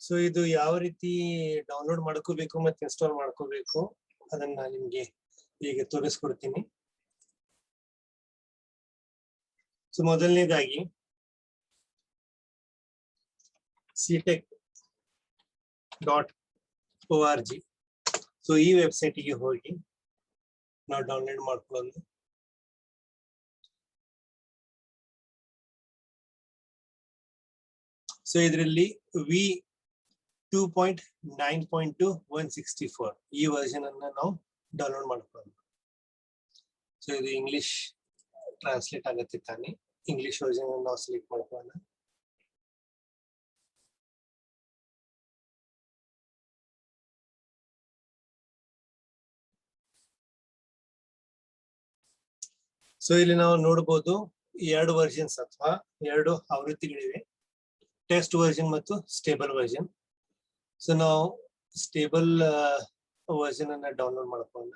So ಇದು ಯಾವ ರೀತಿ ಡೌನ್ಲೋಡ್ ಮಾಡ್ಕೋಬೇಕು ಮತ್ತೆ ಇನ್ಸ್ಟಾಲ್ ಮಾಡ್ಕೋಬೇಕು ಅದನ್ನ ನಾನು ನಿಮ್ಗೆ ಈಗ ತೋರಿಸ್ಕೊಡ್ತೀನಿ. ಸೊ ಮೊದಲನೇದಾಗಿ ctech.org, ಸೊ ಈ ವೆಬ್ಸೈಟಿಗೆ ಹೋಗಿ ನಾವು ಡೌನ್ಲೋಡ್ ಮಾಡ್ಕೊಳ್ಳೋದು. ಸೊ ಇದರಲ್ಲಿ v2.9.2 164 ಈ ವರ್ಷನ್ ಅನ್ನ ನಾವು ಡೌನ್ಲೋಡ್ ಮಾಡ್ಕೊಳ್ಳೋದು. ಸೊ ಇದು ಇಂಗ್ಲಿಷ್ ಟ್ರಾನ್ಸ್ಲೇಟ್ ಆಗತ್ತೆ ತಾನೆ, ಇಂಗ್ಲಿಷ್ ವರ್ಷನ್ ಅನ್ನು ನಾವು ಸೆಲೆಕ್ಟ್ ಮಾಡ್ಕೊಳ್ಳೋಣ. ಸೊ ಇಲ್ಲಿ ನಾವು ನೋಡಬಹುದು ಎರಡು ವರ್ಷನ್ಸ್ ಅಥವಾ ಎರಡು ಆವೃತ್ತಿಗಳಿವೆ, ಟೆಸ್ಟ್ ವರ್ಷನ್ ಮತ್ತು ಸ್ಟೇಬಲ್ ವರ್ಷನ್. ಸೊ ನಾವು ಸ್ಟೇಬಲ್ ವರ್ಷನ್ ಅನ್ನ ಡೌನ್ಲೋಡ್ ಮಾಡ್ಕೊಳ್ಳೋಣ.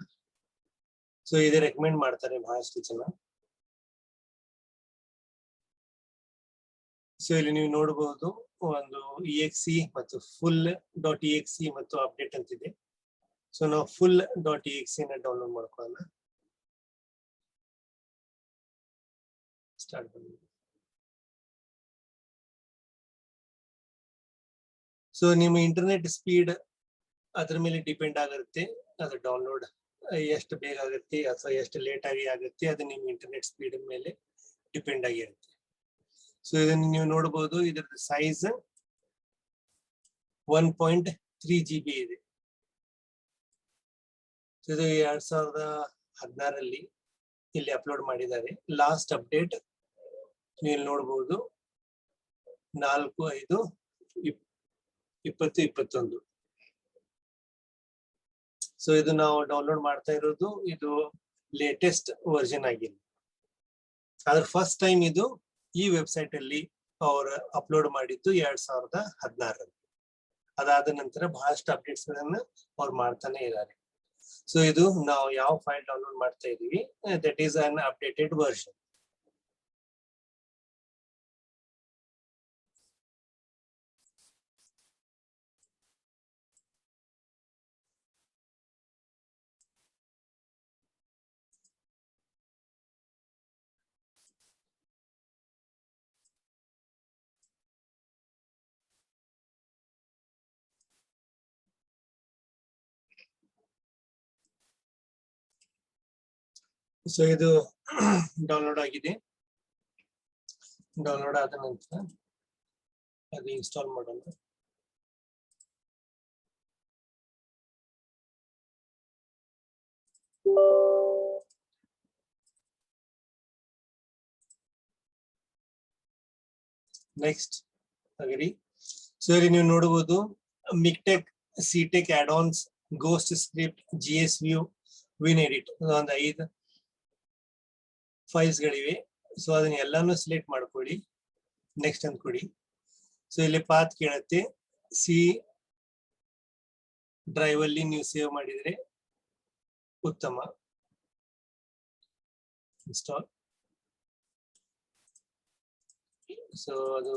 ಸೊ ಇದು ರೆಕಮೆಂಡ್ ಮಾಡ್ತಾರೆ ಬಹಳಷ್ಟು ಜನ. ಸೊ ಇಲ್ಲಿ ನೀವು ನೋಡಬಹುದು ಒಂದು exe ಮತ್ತು full.exe ಮತ್ತು ಅಪ್ಡೇಟ್ ಅಂತಿದೆ. ಸೊ ನಾವು full.exe ನ ಡೌನ್ಲೋಡ್ ಮಾಡ್ಕೊಳ್ಳೋಣ. ಸ್ಟಾರ್ಟ್ ಮಾಡಿ. ಸೊ ನಿಮ್ಮ ಇಂಟರ್ನೆಟ್ ಸ್ಪೀಡ್ ಅದ್ರ ಮೇಲೆ ಡಿಪೆಂಡ್ ಆಗಿರುತ್ತೆ, ಅದು ಡೌನ್ಲೋಡ್ ಎಷ್ಟು ಬೇಗ ಆಗುತ್ತೆ ಅಥವಾ ಎಷ್ಟು ಲೇಟ್ ಆಗಿ ಆಗುತ್ತೆ, ಅದು ನಿಮ್ಮ ಇಂಟರ್ನೆಟ್ ಸ್ಪೀಡ್ ಮೇಲೆ ಡಿಪೆಂಡ್ ಆಗಿರುತ್ತೆ. ಸೊ ಇದನ್ನು ನೀವು ನೋಡಬಹುದು, ಇದರ ಸೈಜ್ 1.3 GB ಇದೆ. ಇದು 2016 ಇಲ್ಲಿ ಅಪ್ಲೋಡ್ ಮಾಡಿದ್ದಾರೆ. ಲಾಸ್ಟ್ ಅಪ್ಡೇಟ್ ನೀವು ನೋಡಬಹುದು 4/5/2021. ಸೊ ಇದು ನಾವು ಡೌನ್ಲೋಡ್ ಮಾಡ್ತಾ ಇರೋದು ಇದು ಲೇಟೆಸ್ಟ್ ವರ್ಷನ್ ಆಗಿದೆ. ಆದ್ರೆ ಫಸ್ಟ್ ಟೈಮ್ ಇದು ಈ ವೆಬ್ಸೈಟ್ ಅಲ್ಲಿ ಅವರು ಅಪ್ಲೋಡ್ ಮಾಡಿದ್ದು 2016. ಅದಾದ ನಂತರ ಬಹಳಷ್ಟು ಅಪ್ಡೇಟ್ಸ್ ಗಳನ್ನ ಅವ್ರು ಮಾಡ್ತಾನೆ ಇದ್ದಾರೆ. ಸೊ ಇದು ನಾವು ಯಾವ ಫೈಲ್ ಡೌನ್ಲೋಡ್ ಮಾಡ್ತಾ ಇದೀವಿ, that is an updated version. So ಇದು ಡೌನ್ಲೋಡ್ ಆಗಿದೆ. ಡೌನ್ಲೋಡ್ ಆದ ನಂತರ ಅದು ಇನ್ಸ್ಟಾಲ್ ಮಾಡೋಣ. Next agri. ಸೊ ಇಲ್ಲಿ ನೀವು ನೋಡಬಹುದು MiKTeX, ctech add-ons, ghost script, GS View, WinEdit ಒಂದು 5 ಫೈಲ್ಸ್ ಗಳಿವೆ. ಸೊ ಅದನ್ನ ಎಲ್ಲಾನು ಸೆಲೆಕ್ಟ್ ಮಾಡ್ಕೊಳ್ಳಿ, ನೆಕ್ಸ್ಟ್ ಅಂತ ಕೊಡಿ. ಸೊ ಇಲ್ಲಿ ಪಾತ್ ಕೇಳುತ್ತೆ, ಸಿ ಡ್ರೈವ್ ಅಲ್ಲಿ ನೀವು ಸೇವ್ ಮಾಡಿದ್ರೆ ಉತ್ತಮ. ಇನ್ಸ್ಟಾಲ್. ಸೊ ಅದು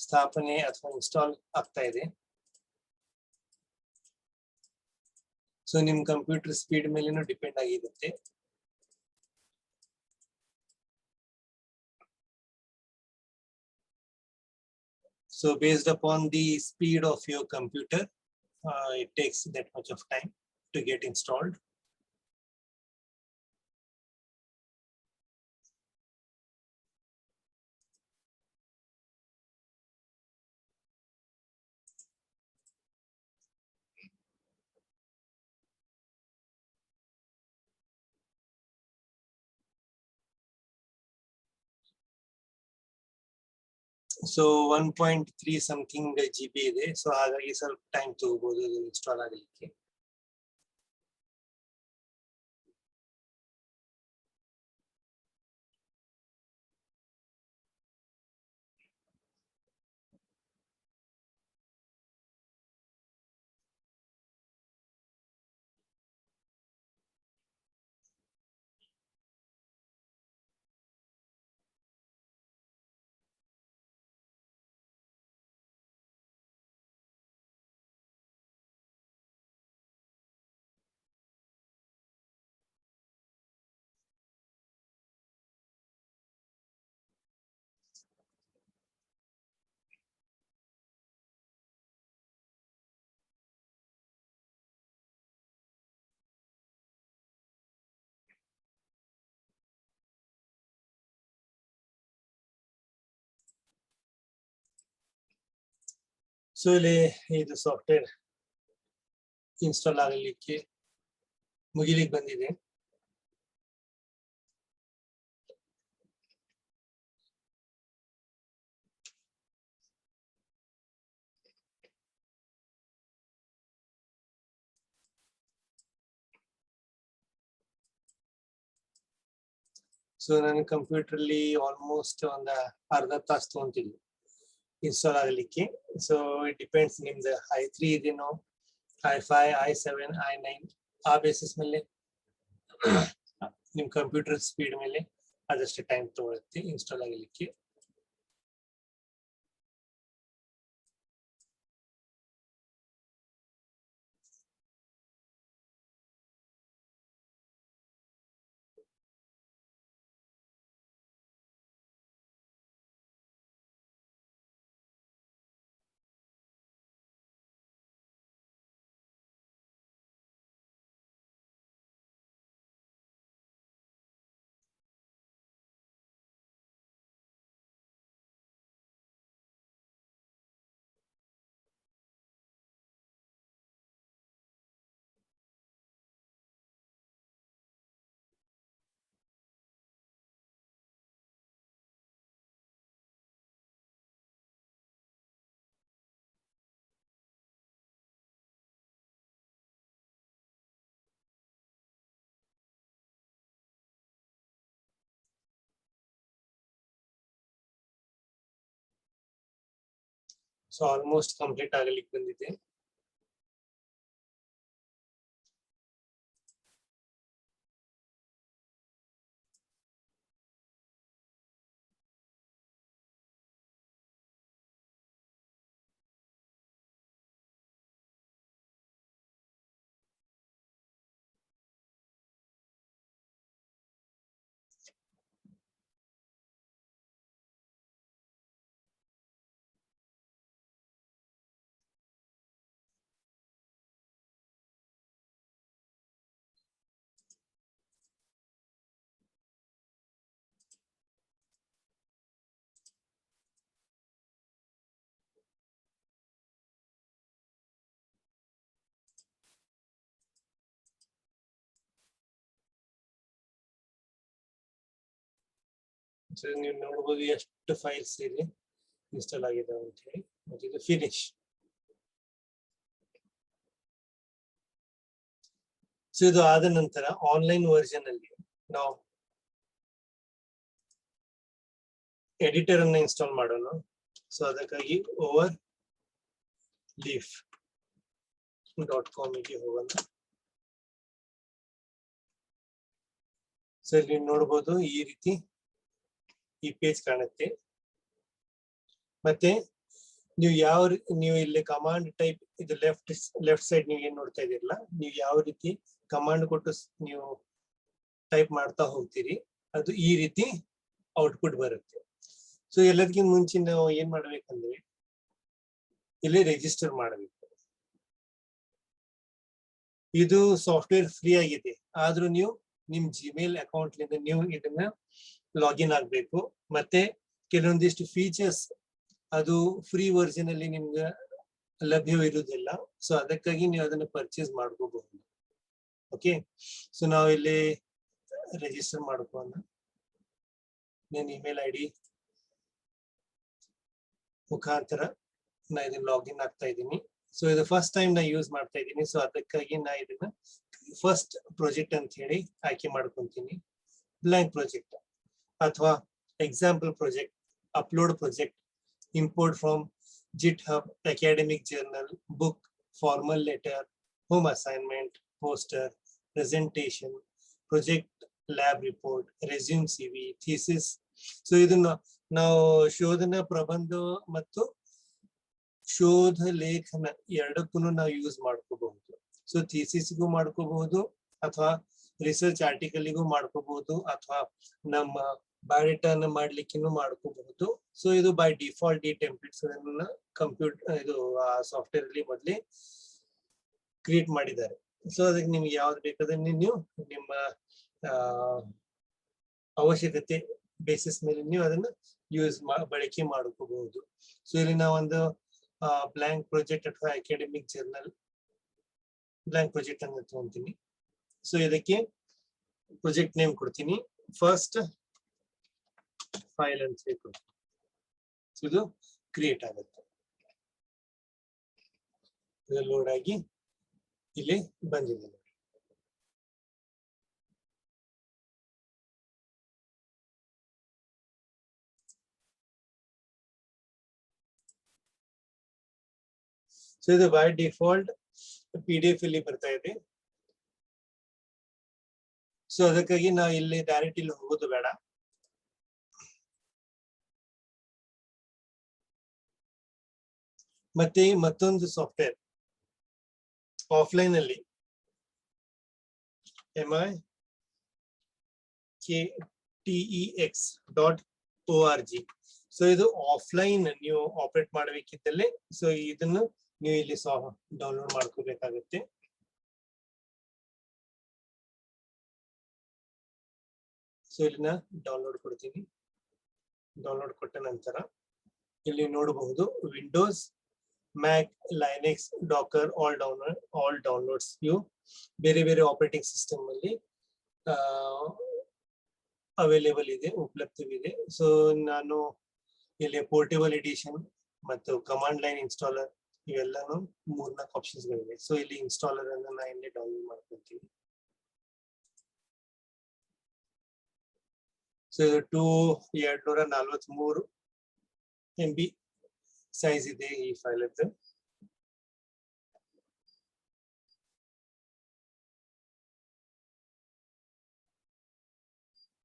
ಸ್ಥಾಪನೆ ಅಥವಾ ಇನ್ಸ್ಟಾಲ್ ಆಗ್ತಾ ಇದೆ. ಸೊ ನಿಮ್ ಕಂಪ್ಯೂಟರ್ ಸ್ಪೀಡ್ ಮೇಲೇನು ಡಿಪೆಂಡ್ ಆಗಿರುತ್ತೆ. So based upon the speed of your computer, it takes that much of time to get installed. So 1.3 something GB ಇದೆ. ಸೊ ಹಾಗಾಗಿ ಸ್ವಲ್ಪ ಟೈಮ್ ತಗೋಬಹುದು ಇನ್ಸ್ಟಾಲ್ ಆಗಲಿಕ್ಕೆ. ಸೊ ಇಲ್ಲಿ ಇದು ಸಾಫ್ಟ್ವೇರ್ ಇನ್ಸ್ಟಾಲ್ ಆಗಲಿಕ್ಕೆ ಮುಗಿಲಿಕ್ಕೆ ಬಂದಿದೆ. ಸೊ ನನ್ನ ಕಂಪ್ಯೂಟರ್ ಅಲ್ಲಿ ಆಲ್ಮೋಸ್ಟ್ ಒಂದು ಅರ್ಧ ತಾಸು ತಗೊಂತಿದ್ವಿ ಇನ್ಸ್ಟಾಲ್ ಆಗಲಿಕ್ಕೆ. ಸೊ ಇಟ್ ಡಿಪೆಂಡ್ಸ್ ನಿಮ್ದು i3 ಇದೇನೋ i5 i7 i9 ಆ ಬೇಸಿಸ್ ಮೇಲೆ ನಿಮ್ ಕಂಪ್ಯೂಟರ್ ಸ್ಪೀಡ್ ಮೇಲೆ ಅದಷ್ಟು ಟೈಮ್ ತಗೊಳುತ್ತೆ ಇನ್ಸ್ಟಾಲ್ ಆಗಲಿಕ್ಕೆ. ಸೊ ಆಲ್ಮೋಸ್ಟ್ ಕಂಪ್ಲೀಟ್ ಆಗಲಿಕ್ಕೆ ಬಂದಿದೆ. ಸೊ ನೀವು ನೋಡಬಹುದು ಎಷ್ಟು ಫೈಲ್ಸ್ ಇಲ್ಲಿ ಇನ್ಸ್ಟಾಲ್ ಆಗಿದೆ ಅಂತ ಹೇಳಿ. ಮತ್ತೆ ಇದು ಫಿನಿಶ್. ಸೊ ಇದು ಆದ ನಂತರ ಆನ್ಲೈನ್ ವರ್ಷನ್ ಅಲ್ಲಿ ನಾವು ಎಡಿಟರ್ ಅನ್ನ ಇನ್ಸ್ಟಾಲ್ ಮಾಡೋಣ. ಸೊ ಅದಕ್ಕಾಗಿ overleaf.com ಗೆ ಹೋಗೋಣ. ಸೊ ಇಲ್ಲಿ ನೋಡಬಹುದು ಈ ರೀತಿ ಈ ಪೇಜ್ ಕಾಣುತ್ತೆ. ಮತ್ತೆ ನೀವು ಇಲ್ಲಿ ಕಮಾಂಡ್ ಟೈಪ್ ಇದು ಲೆಫ್ಟ್ ಸೈಡ್ ನೀವು ಏನ್ ನೋಡ್ತಾ ಇದೀರಲ್ಲ, ನೀವು ಯಾವ ರೀತಿ ಕಮಾಂಡ್ ಕೊಟ್ಟು ನೀವು ಟೈಪ್ ಮಾಡ್ತಾ ಹೋಗ್ತೀರಿ ಅದು ಈ ರೀತಿ ಔಟ್ಪುಟ್ ಬರುತ್ತೆ. ಸೊ ಎಲ್ಲದಕ್ಕಿಂತ ಮುಂಚೆ ನಾವು ಏನ್ ಮಾಡ್ಬೇಕಂದ್ರೆ ಇಲ್ಲಿ ರಿಜಿಸ್ಟರ್ ಮಾಡಬೇಕು. ಇದು ಸಾಫ್ಟ್ವೇರ್ ಫ್ರೀ ಆಗಿದೆ, ಆದ್ರೂ ನೀವು ನಿಮ್ ಜಿಮೇಲ್ ಅಕೌಂಟ್ ಲಿಂದ ನೀವು ಇದನ್ನ ಲಾಗಿನ್ ಆಗ್ಬೇಕು. ಮತ್ತೆ ಕೆಲವೊಂದಿಷ್ಟು ಫೀಚರ್ಸ್ ಅದು ಫ್ರೀ ವರ್ಷನ್ ಅಲ್ಲಿ ನಿಮ್ಗೆ ಲಭ್ಯವಿರುವುದಿಲ್ಲ. ಸೊ ಅದಕ್ಕಾಗಿ ನೀವು ಅದನ್ನ ಪರ್ಚೇಸ್ ಮಾಡ್ಕೋಬಹುದು. ಓಕೆ, ಸೊ ನಾವು ಇಲ್ಲಿ ರಿಜಿಸ್ಟರ್ ಮಾಡ್ಕೋಣ. ನನ್ನ ಇಮೇಲ್ ಐ ಡಿ ಮುಖಾಂತರ ನಾ ಇದನ್ನ ಲಾಗಿನ್ ಆಗ್ತಾ ಇದ್ದೀನಿ. ಸೊ ಇದು ಫಸ್ಟ್ ಟೈಮ್ ನಾ ಯೂಸ್ ಮಾಡ್ತಾ ಇದ್ದೀನಿ. ಸೊ ಅದಕ್ಕಾಗಿ ನಾ ಇದನ್ನ ಫಸ್ಟ್ ಪ್ರಾಜೆಕ್ಟ್ ಅಂತ ಹೇಳಿ ಆಯ್ಕೆ ಮಾಡ್ಕೊಂತೀನಿ. ಬ್ಲಾಂಕ್ ಪ್ರಾಜೆಕ್ಟ್ ಅಥವಾ example project, upload project, import from GitHub, academic journal, book, formal letter, home assignment, poster, presentation, project, lab report, resume CV, thesis. So ಇದನ್ನ ನಾವು ಶೋಧನ ಪ್ರಬಂಧ ಮತ್ತು ಶೋಧ ಲೇಖನ ಎರಡಕ್ಕೂ ನಾವು ಯೂಸ್ ಮಾಡ್ಕೋಬಹುದು. ಸೊ ಥೀಸಿಸ್ಗೂ ಮಾಡ್ಕೋಬಹುದು ಅಥವಾ ರಿಸರ್ಚ್ ಆರ್ಟಿಕಲ್ಗೂ ಮಾಡ್ಕೋಬಹುದು ಅಥವಾ ನಮ್ಮ ಬಯೋಡೇಟಾನ ಮಾಡ್ಲಿಕ್ಕೂ ಮಾಡ್ಕೋಬಹುದು. ಸೊ ಇದು ಬೈ ಡಿಫಾಲ್ಟ್ ಈ ಟೆಂಪ್ಲೇಟ್ಸ್ ಕಂಪ್ಯೂಟರ್ ಇದು ಸಾಫ್ಟ್ವೇರ್ ಅಲ್ಲಿ ಮೊದಲೇ ಕ್ರಿಯೇಟ್ ಮಾಡಿದ್ದಾರೆ. ಸೊ ಅದಕ್ಕೆ ನಿಮ್ಗೆ ಯಾವ್ದು ಬೇಕಾದ್ರೆ ನೀವು ನಿಮ್ಮ ಅವಶ್ಯಕತೆ ಬೇಸಿಸ್ ಮೇಲೆ ನೀವು ಅದನ್ನ ಬಳಕೆ ಮಾಡ್ಕೋಬಹುದು. ಸೊ ಇಲ್ಲಿ ನಾವೊಂದು ಬ್ಲಾಂಕ್ ಪ್ರಾಜೆಕ್ಟ್ ಅಥವಾ ಅಕಾಡೆಮಿಕ್ ಜರ್ನಲ್ ಬ್ಲಾಂಕ್ ಪ್ರಾಜೆಕ್ಟ್ ಅನ್ನು ತಗೊಂತೀನಿ. ಸೊ ಇದಕ್ಕೆ ಪ್ರಾಜೆಕ್ಟ್ ನೇಮ್ ಕೊಡ್ತೀನಿ, ಫಸ್ಟ್ ಫೈಲ್ ಅಂತ ಹೇಳಿ ಕೊಡ್ತೀನಿ. ಸೊ ಇದು ಕ್ರಿಯೇಟ್ ಆಗುತ್ತೆ, ಇದು ಲೋಡ್ ಆಗಿ ಇಲ್ಲಿ ಬಂದಿದೆ. ಸೊ ಇದು ಬೈ ಡಿಫಾಲ್ಟ್ PDF ಇಲ್ಲಿ ಬರ್ತಾ ಇದೆ. ಸೊ ಅದಕ್ಕಾಗಿ ನಾವು ಇಲ್ಲಿ ಡೈರೆಕ್ಟ್ ಇಲ್ಲಿ ಹೋಗೋದು ಬೇಡ. ಮತ್ತೆ ಮತ್ತೊಂದು ಸಾಫ್ಟ್ವೇರ್ ಆಫ್ಲೈನ್ ಅಲ್ಲಿ MIKTEX.org. ಸೊ ಇದು ಆಫ್ಲೈನ್ ನೀವು ಆಪರೇಟ್ ಮಾಡಬೇಕಿದ್ದಲ್ಲಿ ಸೊ ಇದನ್ನು ನೀವು ಇಲ್ಲಿ ಡೌನ್ಲೋಡ್ ಮಾಡ್ಕೋಬೇಕಾಗುತ್ತೆ. ಸೊ ಇಲ್ಲಿನ ಡೌನ್ಲೋಡ್ ಕೊಡ್ತೀನಿ. ಡೌನ್ಲೋಡ್ ಕೊಟ್ಟ ನಂತರ ಇಲ್ಲಿ ನೋಡಬಹುದು ವಿಂಡೋಸ್, ಮ್ಯಾಕ್, ಲೈನೆಕ್ಸ್, ಡಾಕರ್ ಆಲ್ ಡೌನ್ಲೋಡ್ಸ್ ಇವು ಬೇರೆ ಬೇರೆ ಆಪರೇಟಿಂಗ್ ಸಿಸ್ಟಮ್ ಅಲ್ಲಿ ಅವೈಲೇಬಲ್ ಇದೆ, ಉಪಲಬ್ಧವಿದೆ. ಸೊ ನಾನು ಇಲ್ಲಿ ಪೋರ್ಟೇಬಲ್ ಎಡಿಷನ್ ಮತ್ತು ಕಮಾಂಡ್ ಲೈನ್ ಇನ್ಸ್ಟಾಲರ್ ಇವೆಲ್ಲಾನು 3-4 ಆಪ್ಷನ್ಸ್ ಗಳಿವೆ. ಸೊ ಇಲ್ಲಿ ಇನ್ಸ್ಟಾಲರ್ ಅನ್ನು ನಾನು ಇಲ್ಲಿ ಡೌನ್ಲೋಡ್ ಮಾಡ್ಕೊಳ್ತೀನಿ. ಸೊ ಇದು 243 MB ಸೈಜ್ ಇದೆ ಈ ಫೈಲ್ ಅದು.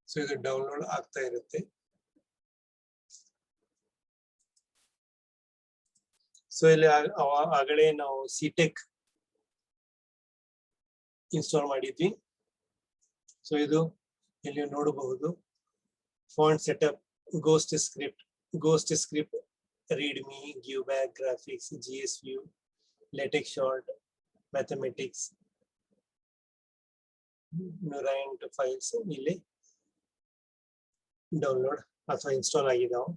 ಸೊ ಇದು ಡೌನ್ಲೋಡ್ ಆಗ್ತಾ ಇರುತ್ತೆ. ಸೊ ಇಲ್ಲಿ ಆಗಲೇ ನಾವು ಸಿಟೆಕ್ ಇನ್ಸ್ಟಾಲ್ ಮಾಡಿದ್ವಿ. ಸೊ ಇದು ಇಲ್ಲಿ ನೋಡಬಹುದು font setup, ghost script, readme, giveback, graphics, GS view, latex short, mathematics, Nurient files ಇಲ್ಲಿ ಡೌನ್ಲೋಡ್ ಅಥವಾ ಇನ್ಸ್ಟಾಲ್ ಆಗಿದಾವೆ.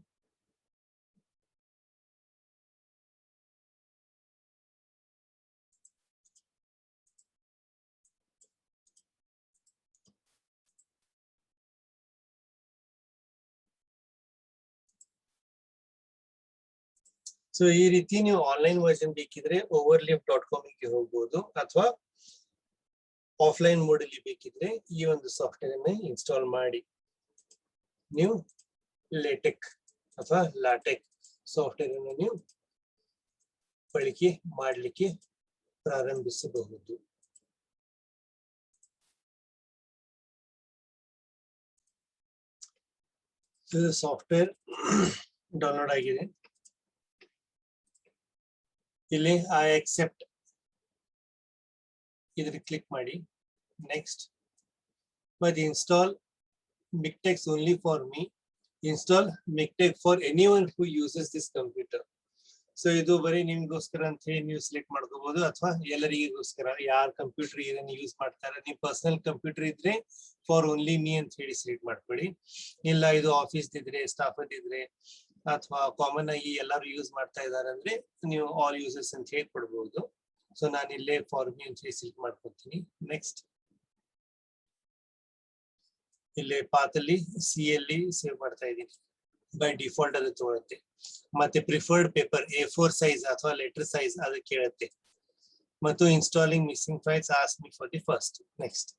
ಸೊ ಈ ರೀತಿ ನೀವು ಆನ್ಲೈನ್ ವರ್ಷನ್ ಬೇಕಿದ್ರೆ overleaf.com ಗೆ ಹೋಗ್ಬೋದು, ಅಥವಾ ಆಫ್ಲೈನ್ ಮೋಡ್ ಅಲ್ಲಿ ಬೇಕಿದ್ರೆ ಈ ಒಂದು ಸಾಫ್ಟ್ವೇರ್ ಅನ್ನು ಇನ್ಸ್ಟಾಲ್ ಮಾಡಿ ನೀವು ಲೇಟೆಕ್ ಅಥವಾ ಲಾಟೆಕ್ ಸಾಫ್ಟ್ವೇರ್ ಅನ್ನು ನೀವು ಬಳಕೆ ಮಾಡಲಿಕ್ಕೆ ಪ್ರಾರಂಭಿಸಬಹುದು. ಸಾಫ್ಟ್ವೇರ್ ಡೌನ್ಲೋಡ್ ಆಗಿದೆ. ಇಲ್ಲಿ ಐ ಅಕ್ಸೆಪ್ಟ್ ಇದನ್ನ ಕ್ಲಿಕ್ ಮಾಡಿ, next. but install Miktex only for me, install Miktex for anyone who uses this computer. So ಇದು ಬರೀ ನಿಮ್ಗೋಸ್ಕರ ಅಂತ ಹೇಳಿ ನೀವು ಸೆಲೆಕ್ಟ್ ಮಾಡ್ಕೋಬಹುದು, ಅಥವಾ ಎಲ್ಲರಿಗೋಸ್ಕರ ಯಾರ್ ಕಂಪ್ಯೂಟರ್ ಇದನ್ನ ಯೂಸ್ ಮಾಡ್ತಾರೆ, ನಿಮ್ ಪರ್ಸನಲ್ ಕಂಪ್ಯೂಟರ್ ಇದ್ರೆ ಫಾರ್ ಓನ್ಲಿ ಮೀ ಅಂತ ಹೇಳಿ ಸೆಲೆಕ್ಟ್ ಮಾಡ್ಕೊಳ್ಳಿ. ಇಲ್ಲ ಇದು ಆಫೀಸ್ ಇದ್ರೆ, ಸ್ಟಾಫ್ ಇದ್ರೆ, ಅಥವಾ ಕಾಮನ್ ಆಗಿ ಎಲ್ಲರೂ ಯೂಸ್ ಮಾಡ್ತಾ ಇದಾರೆ ಅಂದ್ರೆ ನೀವು ಆಲ್ ಯೂಸರ್ಸ್ ಅಂತ ಹೇಳಿ ಕೊಡ್ಬಹುದು. ಸೊ ನಾನು ಇಲ್ಲೇ ಫಾರ್ ಮೀ ಅಂತ ಹೇಳಿ ಸೆಲೆಕ್ಟ್ ಮಾಡ್ಕೊತೀನಿ. ನೆಕ್ಸ್ಟ್ ಇಲ್ಲಿ ಪಾತ್ ಅಲ್ಲಿ ಸಿ ಅಲ್ಲಿ ಸೇವ್ ಮಾಡ್ತಾ ಇದ್ದೀನಿ. ಬೈ ಡಿಫಾಲ್ಟ್ ಅದು ತಗೊಳುತ್ತೆ. ಮತ್ತೆ ಪ್ರಿಫರ್ಡ್ ಪೇಪರ್ A4 ಸೈಜ್ ಅಥವಾ ಲೆಟರ್ ಸೈಜ್ ಅದು ಕೇಳುತ್ತೆ. ಮತ್ತು installing missing files ask me for the first. Next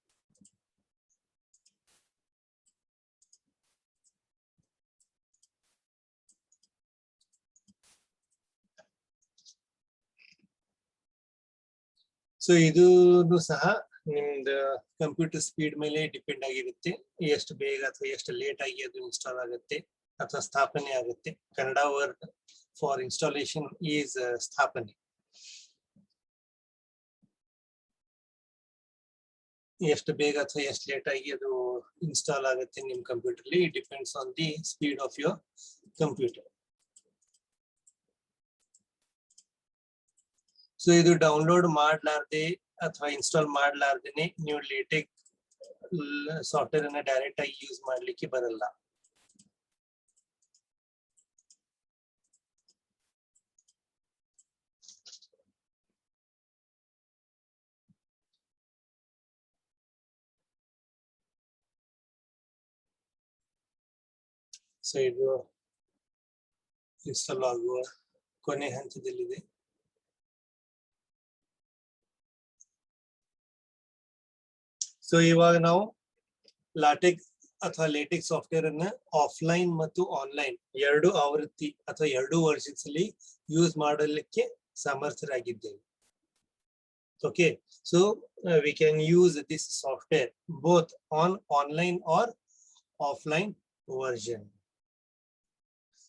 so ಇದು ಸಹ ನಿಮ್ದು ಕಂಪ್ಯೂಟರ್ ಸ್ಪೀಡ್ ಮೇಲೆ ಡಿಪೆಂಡ್ ಆಗಿರುತ್ತೆ, ಎಷ್ಟು ಬೇಗ ಅಥವಾ ಎಷ್ಟು ಲೇಟ್ ಆಗಿ ಅದು ಇನ್ಸ್ಟಾಲ್ ಆಗುತ್ತೆ ಅಥವಾ ಸ್ಥಾಪನೆ ಆಗುತ್ತೆ. Kannada word for installation is ಸ್ಥಾಪನೆ. ಎಷ್ಟು ಬೇಗ ಅಥವಾ ಎಷ್ಟು ಲೇಟ್ ಆಗಿ ಅದು ಇನ್ಸ್ಟಾಲ್ ಆಗುತ್ತೆ ನಿಮ್ ಕಂಪ್ಯೂಟರ್ ಅಲ್ಲಿ, depends on the speed of your computer. So ಇದು ಡೌನ್ಲೋಡ್ ಮಾಡ್ಲಾರ್ದೆ ಅಥವಾ ಇನ್ಸ್ಟಾಲ್ ಮಾಡ್ಲಾರ್ದೇನೆ ನೀವು ಲೇಟೆಕ್ ಸಾಫ್ಟ್ವೇರ್ ಅನ್ನ ಡೈರೆಕ್ಟ್ ಆಗಿ ಯೂಸ್ ಮಾಡ್ಲಿಕ್ಕೆ ಬರಲ್ಲ. ಸೊ ಇದು ಇನ್ಸ್ಟಾಲ್ ಆಗುವ ಕೊನೆ ಹಂತದಲ್ಲಿದೆ. ಸೊ ಇವಾಗ ನಾವು ಲಾಟೆಕ್ಸ್ ಅಥವಾ ಲೇಟೆಕ್ಸ್ ಸಾಫ್ಟ್ವೇರ್ ಅನ್ನ ಆಫ್ಲೈನ್ ಮತ್ತು ಆನ್ಲೈನ್ ಎರಡು ಆವೃತ್ತಿ ಅಥವಾ ಎರಡು ವರ್ಷನ್ಸ್ ಅಲ್ಲಿ ಯೂಸ್ ಮಾಡಲಿಕ್ಕೆ ಸಮರ್ಥರಾಗಿದ್ದೇವೆ. Okay, so we can use this software both on online or offline version.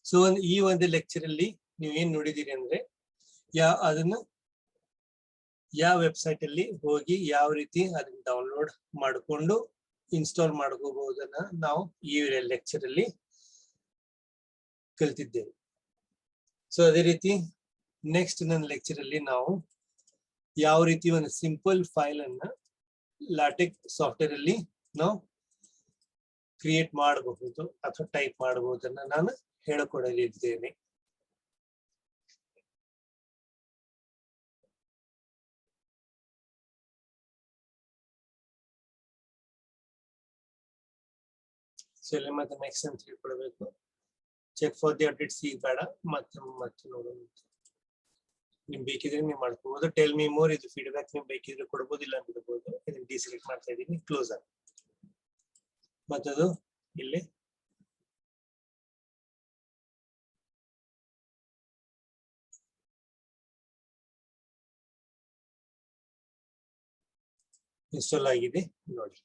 So ಈ ಒಂದು ಲೆಕ್ಚರ್ ಅಲ್ಲಿ ನೀವು ಏನ್ ನೋಡಿದೀರಿ ಅಂದ್ರೆ ಅದನ್ನ ಯಾವ ವೆಬ್ಸೈಟ್ ಅಲ್ಲಿ ಹೋಗಿ ಯಾವ ರೀತಿ ಅದನ್ನ ಡೌನ್ಲೋಡ್ ಮಾಡಿಕೊಂಡು ಇನ್ಸ್ಟಾಲ್ ಮಾಡ್ಕೋಬಹುದನ್ನ ನಾವು ಈ ಲೆಕ್ಚರ್ ಅಲ್ಲಿ ಕಲಿತಿದ್ದೇವೆ. ಸೊ ಅದೇ ರೀತಿ ನೆಕ್ಸ್ಟ್ ನನ್ನ ಲೆಕ್ಚರ್ ಅಲ್ಲಿ ನಾವು ಯಾವ ರೀತಿ ಒಂದು ಸಿಂಪಲ್ ಫೈಲ್ ಅನ್ನ ಲಾಟೆಕ್ಸ್ ಸಾಫ್ಟ್ವೇರ್ ಅಲ್ಲಿ ನಾವು ಕ್ರಿಯೇಟ್ ಮಾಡಬಹುದು ಅಥವಾ ಟೈಪ್ ಮಾಡಬಹುದನ್ನ ನಾನು ಹೇಳಿಕೊಡಲಿದ್ದೇನೆ. ಸೊ ಇಲ್ಲಿ ಮತ್ತೆ ನೆಕ್ಸ್ಟ್ ಅಂತ ತಿಳ್ಕೊಳ್ಬೇಕು. ಚೆಕ್ ಫಾರ್ ದಿ ಅಪ್ಡೇಟ್ಸ್ ಈಗ ಬೇಡ, ಮತ್ತೆ ನೋಡೋಣ. ನಿಮ್ ಬೇಕಿದ್ರೆ ನೀವು ಮಾಡ್ಕೋಬಹುದು. ಟೆಲ್ ಮಿ ಮೋರ್ ಇದು ಫೀಡ್ಬ್ಯಾಕ್ ನಿಮ್ ಬೇಕಿದ್ರೆ ಕೊಡ್ಬೋದಿಲ್ಲ ಅಂತ ಬಿಡ್ಬೋದು. ಇದನ್ನ ಡಿಸೆಲೆಕ್ಟ್ ಮಾಡ್ತಾ ಇದೀನಿ, ಕ್ಲೋಸ್ ಆಗಿ. ಮತ್ತದು ಇಲ್ಲಿ ಇನ್ಸ್ಟಾಲ್ ಆಗಿದೆ ನೋಡಿ.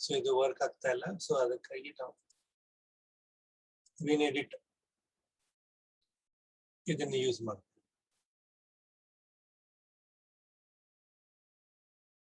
ಸೊ ಇದು ವರ್ಕ್ ಆಗ್ತಾ ಇಲ್ಲ, ಸೊ ಅದಕ್ಕಾಗಿ ನಾವು ವಿನ್ ಎಡಿಟ್ ಇದನ್ನು ಯೂಸ್ ಮಾಡ್ತೀವಿ.